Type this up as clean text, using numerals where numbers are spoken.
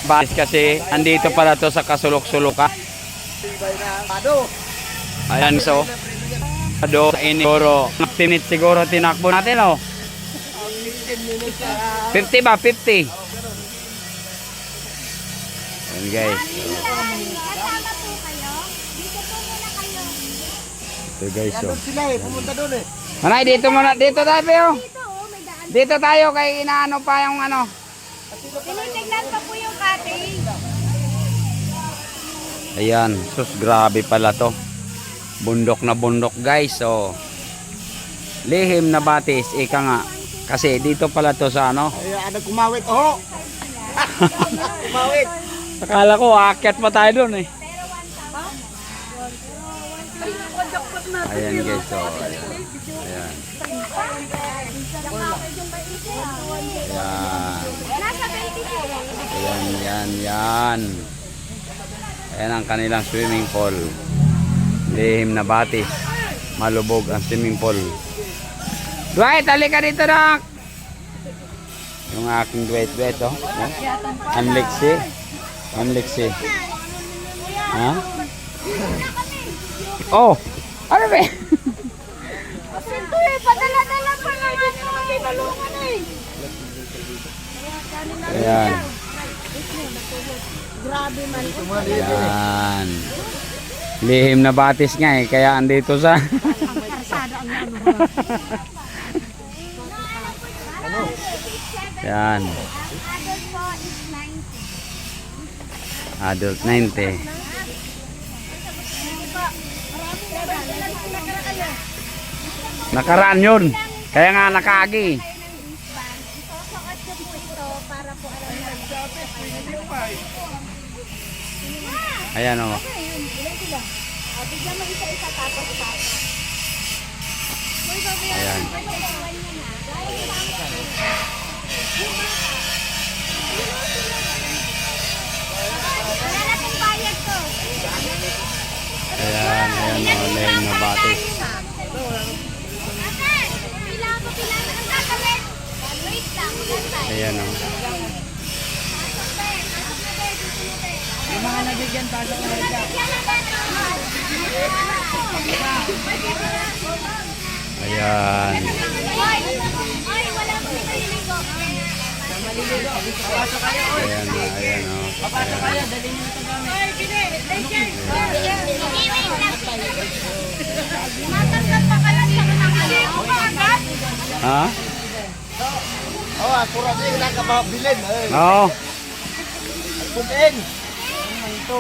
Batis kasi andito pala to sa kasulok-suluka. Ayan so. Ado sa inigoro. 15 minutes siguro tinakbo natin oh. 50 ba? 50. Ayan guys. Ito guys oh. Manay dito muna. Dito tayo. Dito tayo kay inaano pa yung ano. Tinitignan pa po yung cottage. Ayan, sus grabe pala to. Bundok na bundok guys. So lihim na batis, ika nga. Kasi dito pala to sa ano. Ay, kumawit oh. Kumawit. Akala ko aakyat pa tayo doon eh. Ayan guys, so ayan. Ayan. Yan. Ayan ang kanilang swimming pool. Lihim na batis. Malubog ang swimming pool. Dwight, halika dito nak. Yung aking Dwight oh. Anlexi. Ha? Oh, ano ba? Ito eh, padala-dala pa naman yung pinalungan eh. Ayan. Grabe man. Ayan. Lihim na batis nga eh, kaya andito sa Ayan. Adult 90. Nakaraan yun. Kaya nga nakaagi. Ayan o. Ayan. Ayan o. Lehim na batis. Ayan o. Yung mga nabigyan pa sa kanila. Ayan. Ayan o. Ayan o. Papasok kayo, dali nyo ito gamit. Ha? Oh, ako rin yung nakababilin. Oo. Putin. Ito.